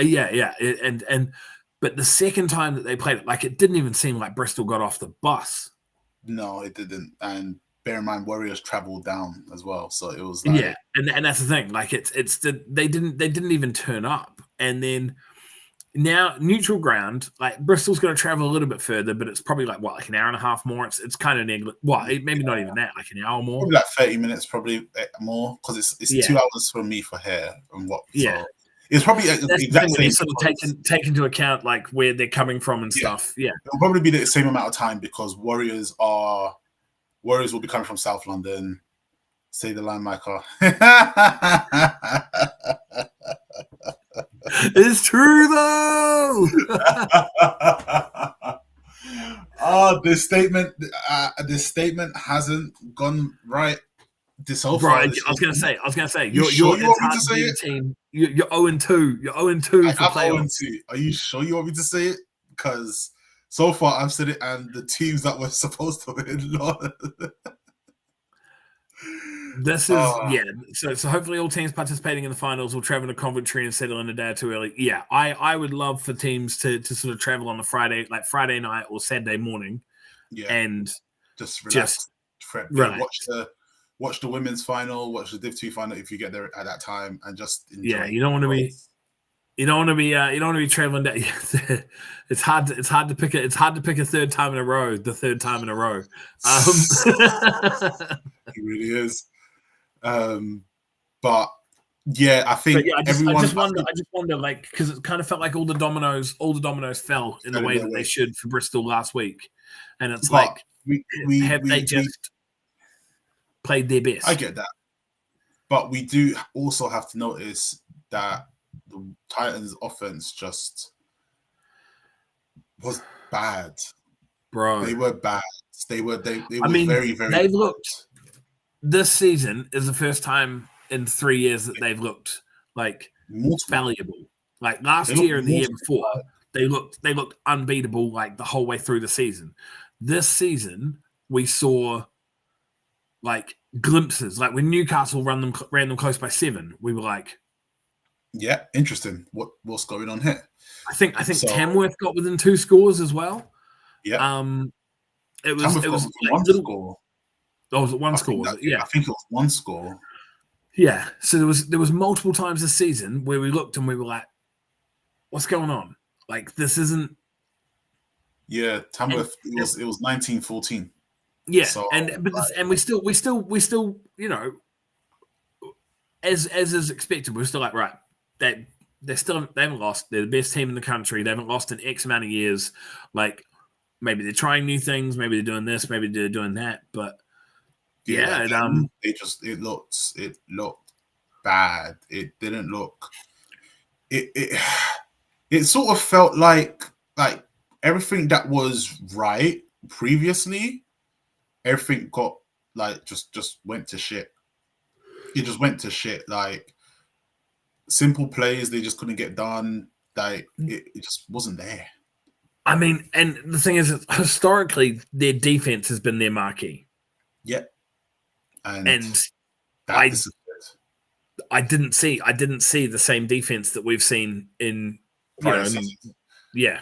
Yeah. But the second time that they played it, like it didn't even seem like Bristol got off the bus. No, it didn't. And bear in mind, Warriors traveled down as well, so it was like and that's the thing. Like they didn't even turn up, and then. Now, neutral ground, like Bristol's going to travel a little bit further, but it's probably like an hour and a half more. It's kind of negative. Maybe not even that, like an hour more. Probably like 30 minutes, probably more, because it's 2 hours for me for hair and what. Yeah, so it's probably the exact same. Sort of take into account like where they're coming from and stuff. Yeah, it'll probably be the same amount of time because Warriors will be coming from South London. Say the line, Micah. It's true though. This statement hasn't gone right. This whole I was gonna say. You're sure you want me to say it? Team. You're 0-2. You're 0-2 for playoffs. Are you sure you want me to say it? Because so far I've said it, and the teams that were supposed to win. This is So hopefully all teams participating in the finals will travel to Coventry and settle in a day or two early. Yeah, I would love for teams to sort of travel on a Friday night or Saturday morning. Yeah, and just relax. Watch the women's final, watch the Div 2 final if you get there at that time, and just enjoy. Yeah, you don't want to be traveling down. It's hard to pick a third time in a row. The third time in a row. It really is. But yeah, I think I just wonder, like, because it kind of felt like all the dominoes fell in the way that they should for Bristol last week, and it's like, they just played their best? I get that, but we do also have to notice that the Titans' offense just was bad, bro. They were bad. They were very, very. They've looked. This season is the first time in 3 years that they've looked like valuable. Like last year and the year before, they looked unbeatable like the whole way through the season. This season, we saw like glimpses. Like when Newcastle ran them close by 7, we were like, "Yeah, interesting. What's going on here?" I think Tamworth got within 2 scores as well. Yeah. It was like one score. Oh, was it one score? I think it was 1 score. Yeah. So there was multiple times this season where we looked and we were like, "What's going on? Like this isn't." Yeah, Tamworth. It was 19-14. Yeah, so, and we still you know, as is expected, we're still like right. They haven't lost. They're the best team in the country. They haven't lost in X amount of years. Like maybe they're trying new things. Maybe they're doing this. Maybe they're doing that. But it looked bad. It didn't look. It sort of felt like everything that was right previously, everything got like just went to shit. It just went to shit. Like simple plays, they just couldn't get done. Like it just wasn't there. I mean, and the thing is, historically, their defense has been their marquee. Yeah, and I didn't see the same defense that we've seen in yeah.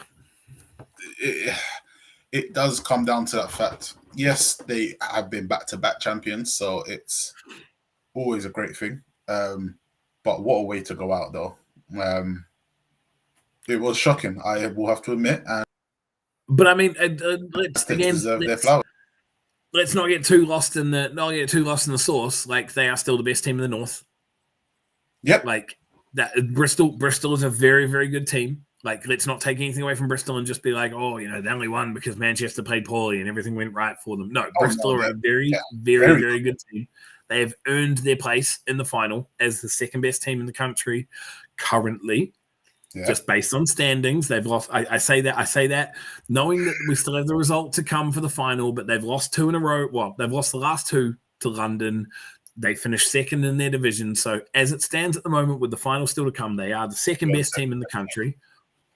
It does come down to that fact. Yes, they have been back-to-back champions, so it's always a great thing. But what a way to go out, though. It was shocking, I will have to admit. But I mean, let's not get too lost in the sauce. Like they are still the best team in the north. Yep. Like that Bristol is a very, very good team. Like, let's not take anything away from Bristol and just be like, oh, they only won because Manchester played poorly and everything went right for them. No, Bristol are a very, very, very good team. They have earned their place in the final as the second best team in the country currently, just based on standings. They've lost. I say that knowing that we still have the result to come for the final, but they've lost 2 in a row. Well, they've lost the last 2 to London. They finished second in their division. So as it stands at the moment, with the final still to come, they are the second best team in the country.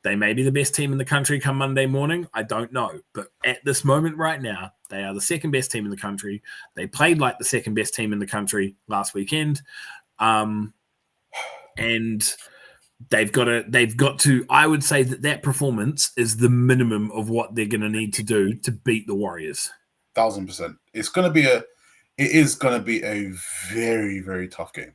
They may be the best team in the country come Monday morning. I don't know. But at this moment right now, they are the second best team in the country. They played like the second best team in the country last weekend. And they've got to, I would say that performance is the minimum of what they're going to need to do to beat the Warriors. 1,000%. It is going to be a very, very tough game.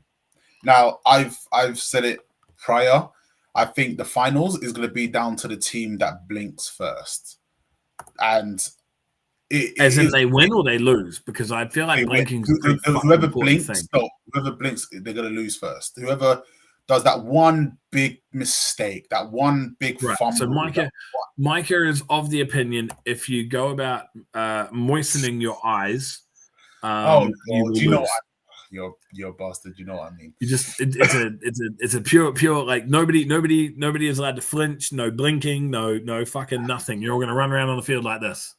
Now, I've said it prior. I think the finals is going to be down to the team that blinks first. And they win or they lose, because I feel like blinking's whoever blinks, whoever blinks, they're going to lose first. Whoever does that one big mistake, that one big fumble. So Micah is of the opinion, if you go about moistening your eyes, do you know what? You're a bastard. You know what I mean? You just it's a pure like nobody is allowed to flinch. No blinking. No fucking nothing. You're all gonna run around on the field like this.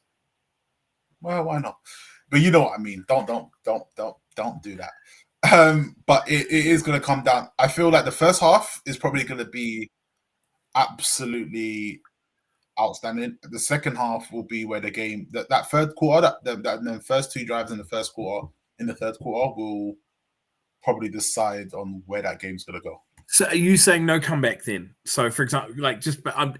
Well, why not? But you know what I mean. Don't do that. But it is gonna come down. I feel like the first half is probably gonna be absolutely outstanding. The second half will be where the game that third quarter, the first 2 drives in the first quarter. In the third quarter, will probably decide on where that game's going to go. So, are you saying no comeback then? So, for example, like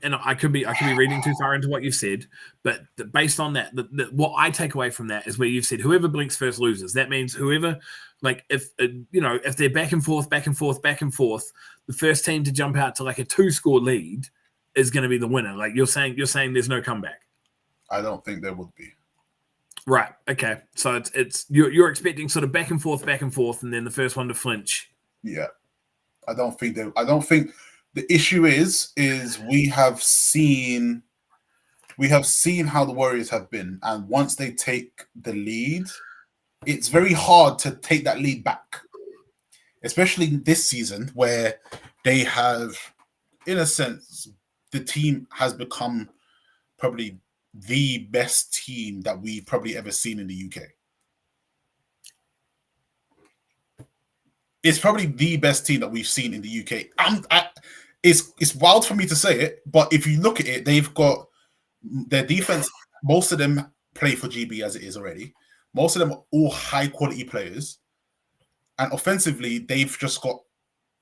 and I could be reading too far into what you've said, but based on that, what I take away from that is where you've said whoever blinks first loses. That means whoever, like, if they're back and forth, the first team to jump out to like a 2-score lead is going to be the winner. Like you're saying there's no comeback. I don't think there would be. Right. Okay. So it's you're expecting sort of back and forth, and then the first one to flinch. Yeah, I don't think the issue is we have seen how the Warriors have been, and once they take the lead, it's very hard to take that lead back, especially this season where they have, in a sense, the team has become probably the best team that we've probably ever seen in the UK. It's probably the best team that we've seen in the UK. It's wild for me to say it, but if you look at it, they've got their defense. Most of them play for GB as it is already. Most of them are all high quality players, and offensively, they've just got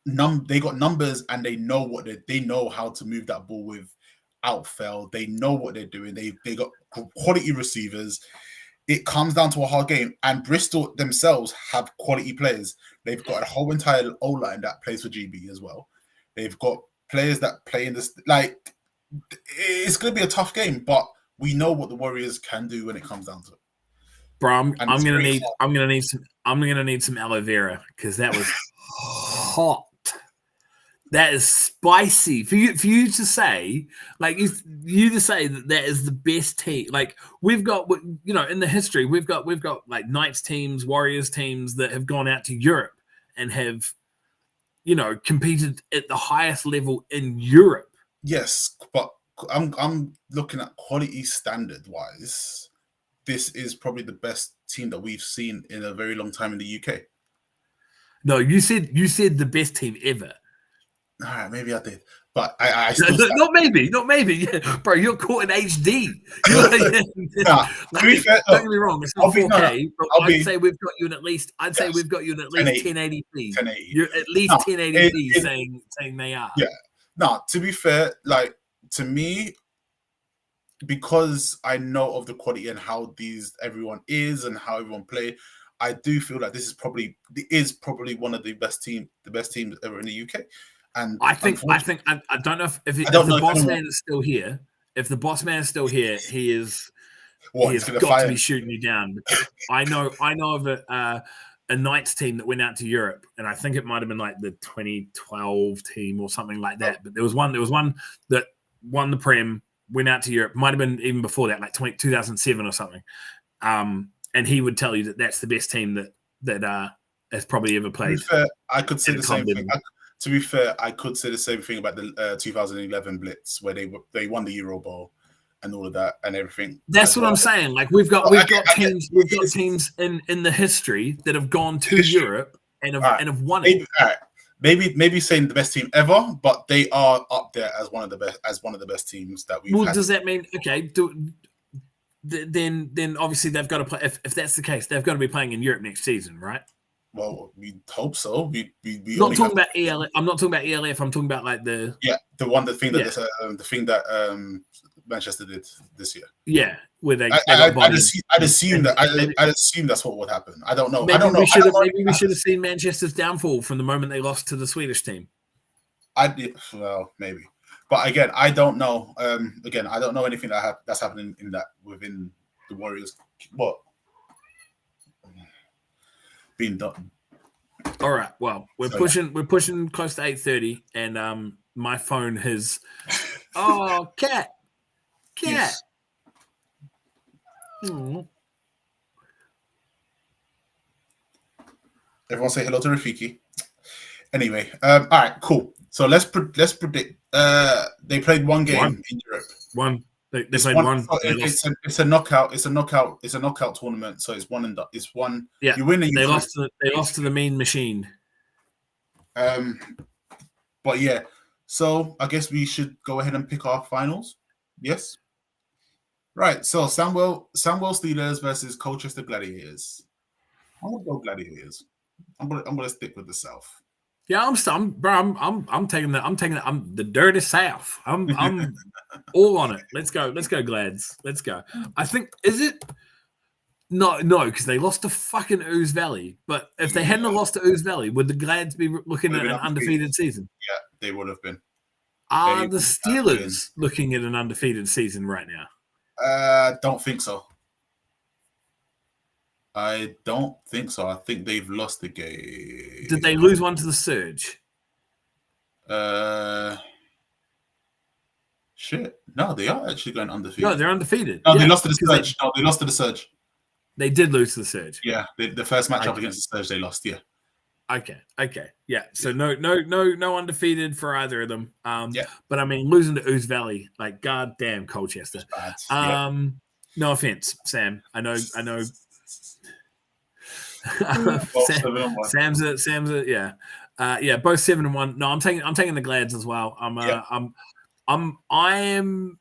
they got numbers, and they know they know how to move that ball with. Outfell, they know what they're doing. They got quality receivers. It comes down to a hard game, and Bristol themselves have quality players. They've got a whole entire O-line that plays for GB as well. They've got players that play in this. Like, it's going to be a tough game, but we know what the Warriors can do when it comes down to it. Bro, I'm gonna need some aloe vera, because that was hot. That is spicy for you to say, like you to say that is the best team. Like, we've got, in the history, we've got like Knights teams, Warriors teams that have gone out to Europe and have, competed at the highest level in Europe. Yes, but I'm looking at quality standard wise. This is probably the best team that we've seen in a very long time in the UK. No, you said the best team ever. All right, maybe I did, but I still not maybe, yeah. Bro. You're caught in HD. To be fair, don't get me wrong, it's not 4K. But I'd say we've got you in at least. I'd say we've got you in at least 1080p. 1080. You're at least 1080p saying they are. Yeah. No, to be fair, like, to me, because I know of the quality and how everyone is and how everyone play, I do feel like this is probably one of the best teams ever in the UK. And I don't know if the boss man is still here. If the boss man is still here, he has got to be shooting you down. I know of a Knights team that went out to Europe, and I think it might have been like the 2012 team or something like that. But there was one that won the Prem, went out to Europe. Might have been even before that, like 2007 or something. And he would tell you that that's the best team that has probably ever played. To be fair, I could say the same thing. To be fair, I could say the same thing about the 2011 Blitz, where they won the Euro Bowl and all of that and everything. That's what I'm saying. Like we've got teams in the history that have gone to Europe and have won it. Maybe saying the best team ever, but they are up there as one of the best teams that we've had. Does that mean then obviously they've got to play? If that's the case, they've got to be playing in Europe next season, right? Well, we hope so. We not talking about ELF. I'm not talking about ELF. I'm talking about like the thing that Manchester did this year. Yeah, where I'd assume that's what would happen. I don't know. Maybe we should have seen Manchester's downfall from the moment they lost to the Swedish team. Maybe, but again, I don't know. I don't know anything that's happening within the Warriors. What? Being done. All right. Well, we're pushing close to 8:30, and my phone has. Oh, cat. Yes. Everyone say hello to Rafiki. Anyway, all right, cool. So let's predict. They played one game in Europe. They played one. It's a knockout. It's a knockout tournament. So it's one and done. It's one. Yeah. You win and they lost to the Mean Machine. But yeah. So I guess we should go ahead and pick our finals. Yes. Right. So Sandwell Steelers versus Colchester Gladiators. I'm gonna go Gladiators. I'm gonna stick with the South. Yeah, I'm taking that. I'm the dirty South. I'm all on it. Let's go, Glads. Let's go. I think no, because they lost to fucking Ooze Valley. But if they hadn't lost to Ooze Valley, would the Glads be looking at an undefeated season? Yeah, they would have been. Are the Steelers looking at an undefeated season right now? Don't think so. I don't think so. I think they've lost the game. Did they lose one to the Surge? Shit. No, they are actually going undefeated. No, they're undefeated. No, they lost to the Surge. They lost to the Surge. They did lose to the Surge. Yeah, the first matchup against the Surge, they lost. Yeah. Okay. Yeah. So no undefeated for either of them. But I mean, losing to Ooze Valley, like goddamn Colchester. No offense, Sam. I know. Sam's a yeah. Both 7-1. No, I'm taking the Glads as well. I am.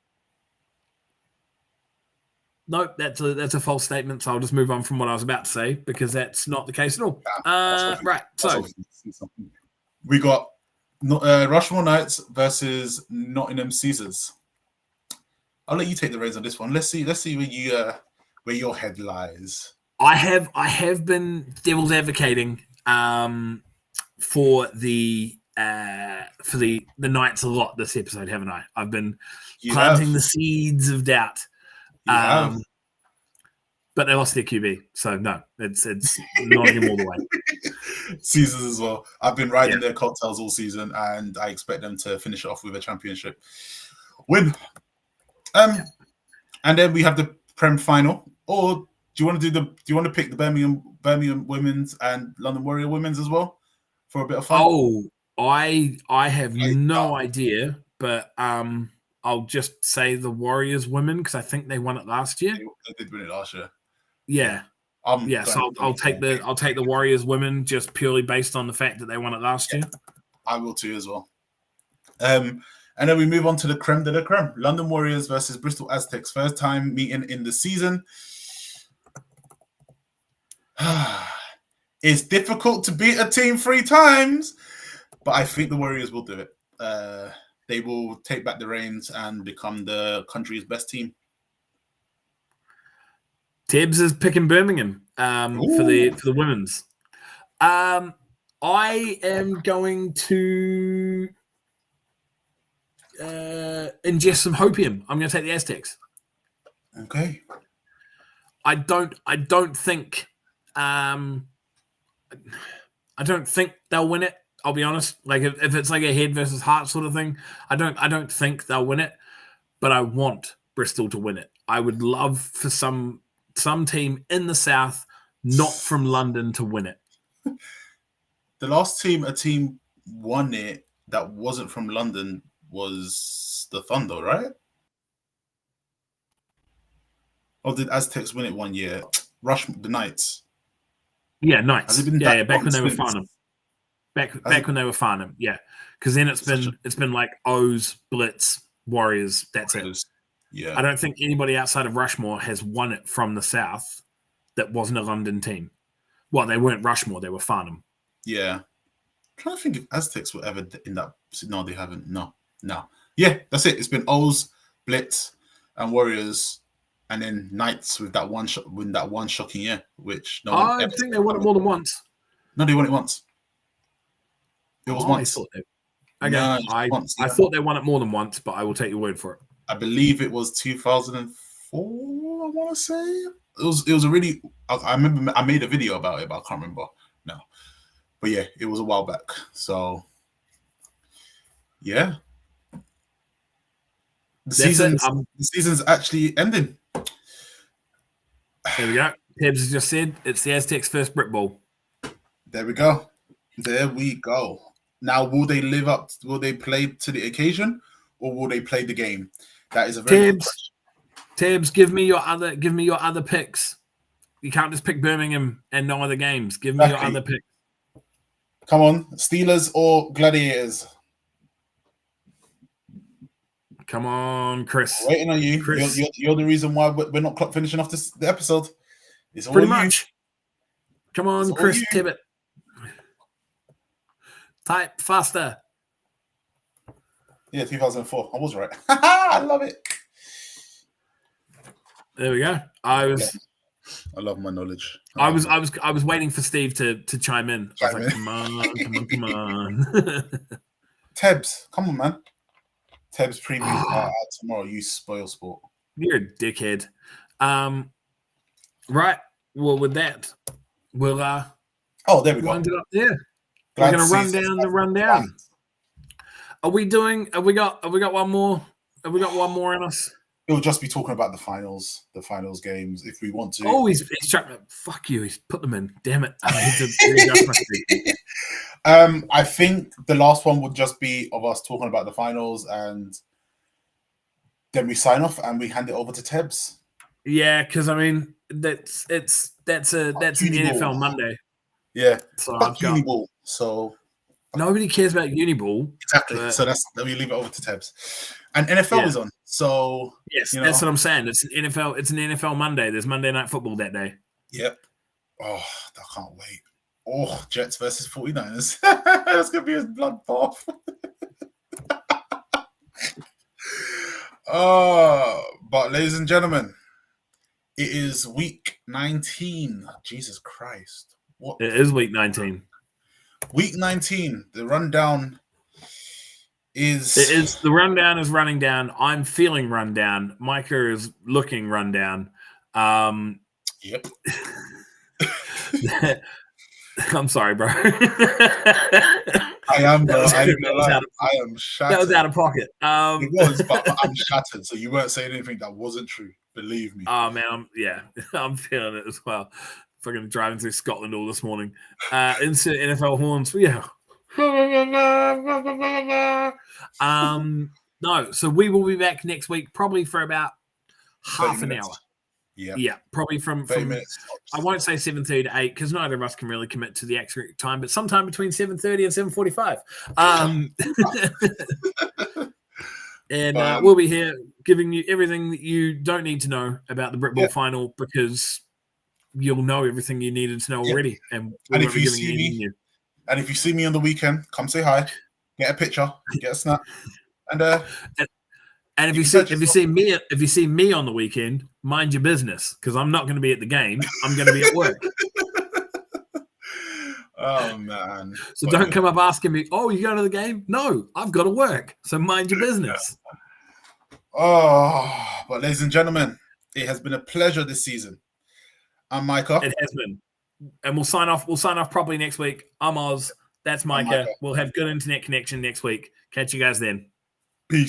No, that's a false statement. So I'll just move on from what I was about to say because that's not the case at all. Right. So we got Rushmore Knights versus Nottingham Caesars. I'll let you take the reins on this one. Let's see where your head lies. I have been devil's advocating for the Knights a lot this episode, haven't I? I've been planting the seeds of doubt. But they lost their QB, so no, it's Nottingham all the way. Caesars as well. I've been riding their coattails all season, and I expect them to finish it off with a championship win. And then we have the Prem final. Or do you want to pick the Birmingham women's and London Warrior women's as well for a bit of fun? Oh, I have no idea, but I'll just say the Warriors women because I think they won it last year. They did win it last year. Yeah. So I'll take the Warriors women just purely based on the fact that they won it last year. I will too as well. And then we move on to the creme de la creme. London Warriors versus Bristol Aztecs. First time meeting in the season. It's difficult to beat a team 3 times, but I think the Warriors will do it. They will take back the reins and become the country's best team. Tibbs is picking Birmingham for the women's. I am going to ingest some hopium. I'm going to take the Aztecs. Okay. I don't think I don't think they'll win it. I'll be honest. Like if it's like a head versus heart sort of thing, I don't think they'll win it. But I want Bristol to win it. I would love for some team in the south, not from London, to win it. The last team a team won it that wasn't from London was the Thunder, right? Or did Aztecs win it one year? The Knights. Yeah, Knights. Yeah, back when they were since? Farnham. Back when they were Farnham, yeah. Because then it's been like O's, Blitz, Warriors. That's it. Yeah. I don't think anybody outside of Rushmore has won it from the south that wasn't a London team. Well, they weren't Rushmore; they were Farnham. Yeah. I'm trying to think if Aztecs were ever in that. No, they haven't. No. Yeah, that's it. It's been O's, Blitz, and Warriors, and then Knights with that one shocking year, which no one. I think they won it more than once. No, they won it once. It was once. I thought they won it more than once, but I will take your word for it. I believe it was 2004. I want to say it was a really. I remember I made a video about it, but I can't remember now. But yeah, it was a while back. So yeah, the season's actually ending. There we go. Tibbs has just said it's the Aztecs' first Brit Bowl. There we go. Now, will they live up? Will they play to the occasion, or will they play the game? That is a very good question. Tibbs, give me your other picks. You can't just pick Birmingham and no other games. Give me your other picks. Come on, Steelers or Gladiators? Come on, Chris. We're waiting on you. Chris. You're the reason why we're not finishing off the episode. It's all pretty much. Come on, Chris Tibbett. Type faster. Yeah, 2004. I was right. I love it. There we go. I love my knowledge. I was waiting for Steve to chime in. I was like, come on. Tebs, come on, man. Tebs preview tomorrow. You spoil sport. You're a dickhead. Right. Well, with that, we'll there we go. Wind it up there. We're going to run down the rundown. Have we got one more? Have we got one more in us? It'll just be talking about the finals games if we want to. Oh, he's trying to fuck you. He's put them in. Damn it! I need to readjust my speaking. I think the last one would just be of us talking about the finals, and then we sign off and we hand it over to Tebs. Yeah, because I mean that's an NFL Monday. Yeah, so Uniball. So nobody cares about Uniball. Exactly. So we leave it over to Tebs. And NFL is on. So yes, that's what I'm saying. It's an NFL Monday. There's Monday Night Football that day. Yep. Oh, I can't wait. Oh, Jets versus 49ers. That's gonna be a bloodbath. But ladies and gentlemen, it is week 19. Jesus Christ. It is week 19. Week 19. The rundown is... The rundown is running down. I'm feeling run down. Micah is looking run down. Yep. I'm sorry, bro. I am, bro. I am shattered. That was out of pocket. It was, but I'm shattered. So you weren't saying anything that wasn't true. Believe me. Oh, man. I'm feeling it as well. Fucking driving through Scotland all this morning. Insert NFL horns. Yeah. No, so we will be back next week, probably for about half an hour. Yeah, probably from I won't say 7:30 to 8 because neither of us can really commit to the accurate time, but sometime between 7:30 and 7:45. And we'll be here giving you everything that you don't need to know about the Brit Bowl final because you'll know everything you needed to know already. And if you see me on the weekend, come say hi, get a picture, get a snap, and if you see me on the weekend, mind your business because I'm not going to be at the game. I'm going to be at work. Oh man! So don't come up asking me, "Oh, you going to the game?" No, I've got to work. So mind your business. Oh, but ladies and gentlemen, it has been a pleasure this season. I'm Micah. It has been. and we'll sign off. We'll sign off properly next week. I'm Oz. That's Micah. Micah. We'll have good internet connection next week. Catch you guys then. Peace.